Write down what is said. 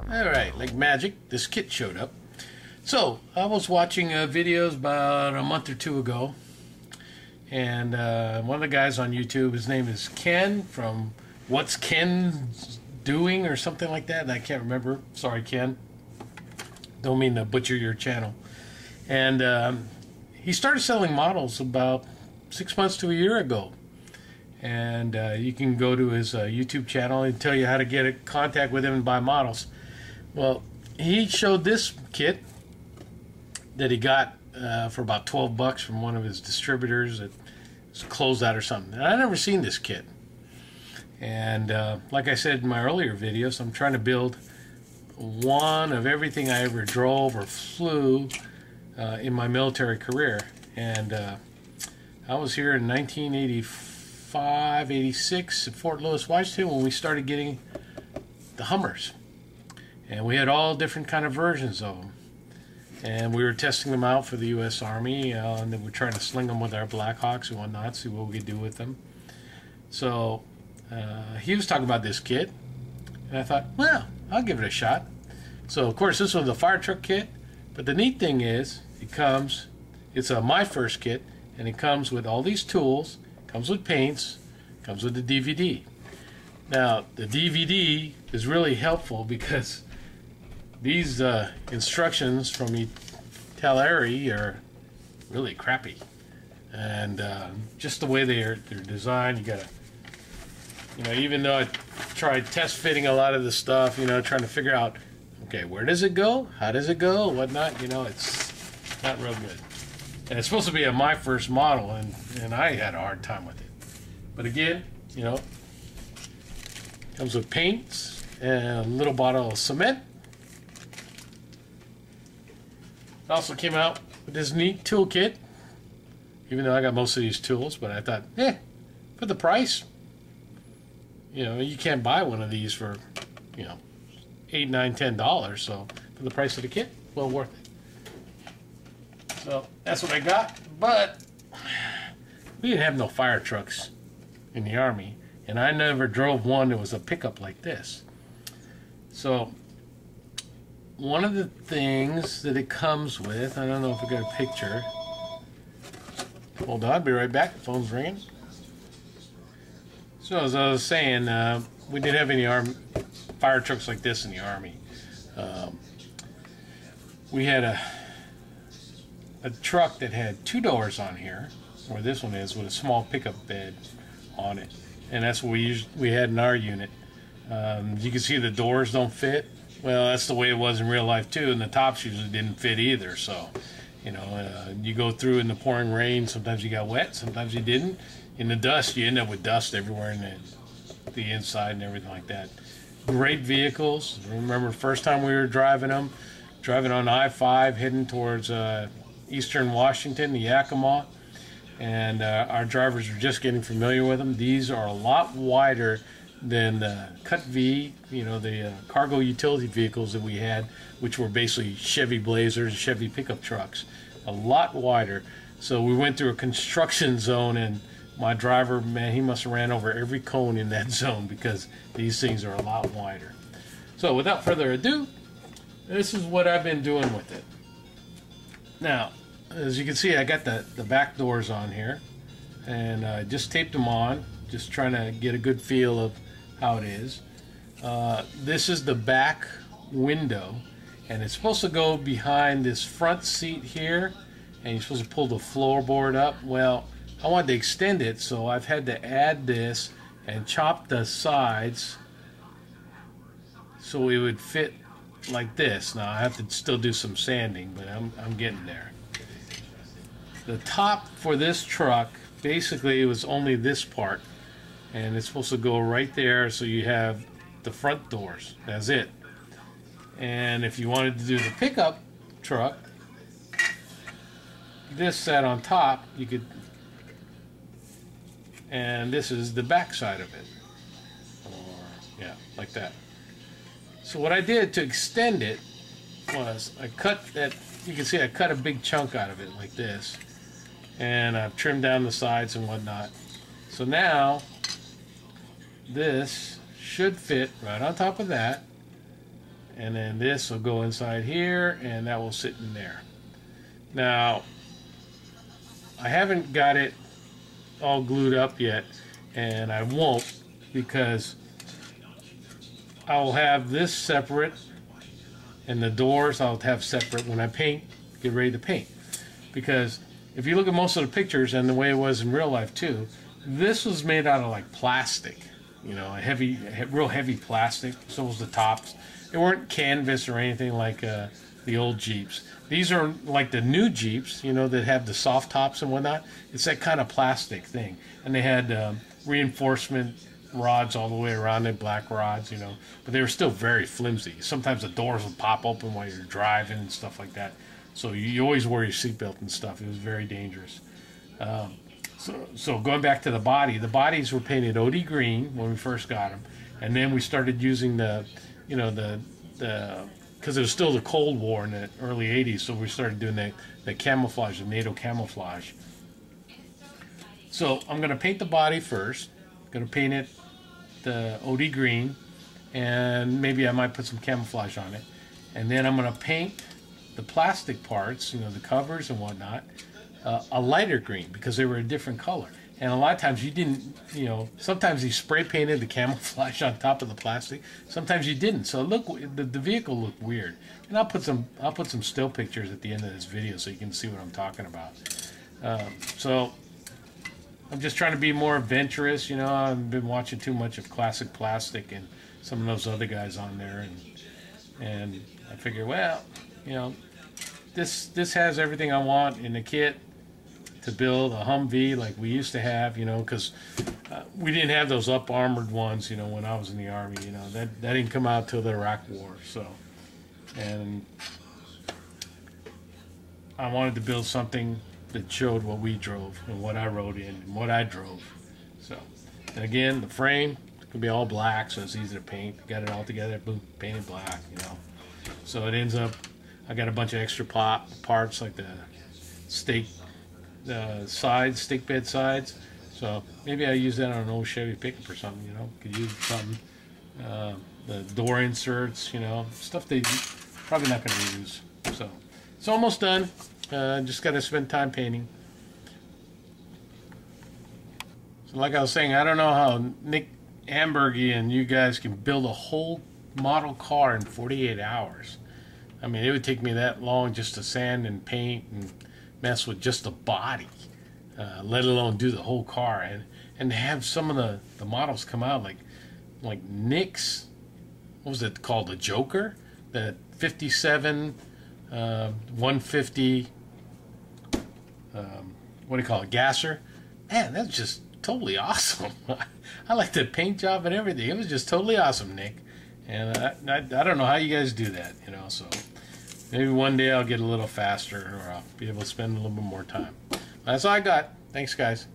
Alright, like magic, this kit showed up. So, I was watching videos about a month or two ago, and one of the guys on YouTube, his name is Ken from What's Ken Doing or something like that, and I can't remember. Sorry, Ken. Don't mean to butcher your channel. And he started selling models about 6 months to a year ago. And you can go to his YouTube channel and tell you how to get in contact with him and buy models. Well, he showed this kit that he got for about 12 bucks from one of his distributors that was closed out or something. And I'd never seen this kit. And like I said in my earlier videos, I'm trying to build one of everything I ever drove or flew in my military career. And I was here in 1985, 86 at Fort Lewis, Washington when we started getting the Hummers. And we had all different kind of versions of them. And we were testing them out for the U.S. Army, and then we were trying to sling them with our Blackhawks and whatnot, see what we could do with them. So he was talking about this kit, and I thought, well, I'll give it a shot. So, of course, this was the fire truck kit, but the neat thing is, it's my first kit, and it comes with all these tools, comes with paints, comes with the DVD. Now, the DVD is really helpful because these instructions from Italeri are really crappy, and just the way they're designed, you gotta, even though I tried test fitting a lot of the stuff, trying to figure out, okay, where does it go, how does it go, whatnot, it's not real good. And it's supposed to be my first model, and I had a hard time with it. But again, comes with paints and a little bottle of cement. It also came out with this neat toolkit, even though I got most of these tools, but I thought, for the price, you can't buy one of these for, $8, $9, $10, so for the price of the kit, well worth it. So that's what I got, but we didn't have no fire trucks in the Army, and I never drove one that was a pickup like this. So one of the things that it comes with, I don't know if we got a picture. Hold on, I'll be right back. The phone's ringing. So as I was saying, we didn't have any fire trucks like this in the Army. We had a truck that had 2 doors on here, where this one is, with a small pickup bed on it, and that's what we had in our unit. You can see the doors don't fit. Well, that's the way it was in real life too, and the tops usually didn't fit either. So, you go through in the pouring rain. Sometimes you got wet, sometimes you didn't. In the dust, you end up with dust everywhere in the inside and everything like that. Great vehicles. I remember the first time we were driving them, driving on I-5 heading towards eastern Washington, the Yakima, and our drivers were just getting familiar with them. These are a lot wider than the Cut V, the cargo utility vehicles that we had, which were basically Chevy Blazers, Chevy pickup trucks, a lot wider. So we went through a construction zone, and my driver, man, he must have ran over every cone in that zone because these things are a lot wider. So without further ado, this is what I've been doing with it. Now, as you can see, I got the back doors on here, and I just taped them on, just trying to get a good feel of how it is. This is the back window, and it's supposed to go behind this front seat here, and you're supposed to pull the floorboard up. Well, I wanted to extend it, so I've had to add this and chop the sides so it would fit like this. Now I have to still do some sanding, but I'm getting there. The top for this truck, basically it was only this part, and it's supposed to go right there, so you have the front doors. That's it. And if you wanted to do the pickup truck, this sat on top, you could, and this is the back side of it, or yeah, like that. So what I did to extend it was I cut that, you can see I cut a big chunk out of it like this, and I've trimmed down the sides and whatnot. So now this should fit right on top of that, and then this will go inside here, and that will sit in there. Now, I haven't got it all glued up yet, and I won't, because I'll have this separate, and the doors I'll have separate when I paint, get ready to paint. Because if you look at most of the pictures, and the way it was in real life too, this was made out of like plastic, you know, real heavy plastic. So was the tops. They weren't canvas or anything like the old Jeeps. These are like the new Jeeps, you know, that have the soft tops and whatnot. It's that kind of plastic thing. And they had reinforcement rods all the way around it, black rods, you know. But they were still very flimsy. Sometimes the doors would pop open while you're driving and stuff like that. So you always wear your seatbelt and stuff. It was very dangerous. So going back to the bodies were painted OD green when we first got them. And then we started using because it was still the Cold War in the early 80s, so we started doing the camouflage, the NATO camouflage. So I'm going to paint the body first. I'm going to paint it the OD green, and maybe I might put some camouflage on it. And then I'm going to paint the plastic parts, you know, the covers and whatnot, a lighter green, because they were a different color. And a lot of times you didn't, you know, sometimes you spray painted the camouflage on top of the plastic. Sometimes you didn't. So the vehicle looked weird. And I'll put some still pictures at the end of this video so you can see what I'm talking about. So I'm just trying to be more adventurous. You know, I've been watching too much of Classic Plastic and some of those other guys on there, and I figure, well, you know, this has everything I want in the kit to build a Humvee like we used to have, you know, because we didn't have those up armored ones, you know, when I was in the Army, you know, that didn't come out till the Iraq War. So, and I wanted to build something that showed what we drove and what I rode in and what I drove. So, and again, the frame could be all black, so it's easy to paint. Got it all together, boom, painted black, you know. So it ends up, I got a bunch of extra parts like the stake sides, stick bed sides. So maybe I use that on an old Chevy pickup or something, you know. Could use something. The door inserts, you know, stuff they probably not going to use. So it's almost done. Just got to spend time painting. So like I was saying, I don't know how Nick Ambergy and you guys can build a whole model car in 48 hours. I mean, it would take me that long just to sand and paint and mess with just the body, let alone do the whole car, and to have some of the models come out like Nick's, what was it called, the Joker, the 57 150 what do you call it, gasser. Man, that's just totally awesome. I like the paint job and everything. It was just totally awesome, Nick. And I don't know how you guys do that, you know. So maybe one day I'll get a little faster, or I'll be able to spend a little bit more time. That's all I got. Thanks, guys.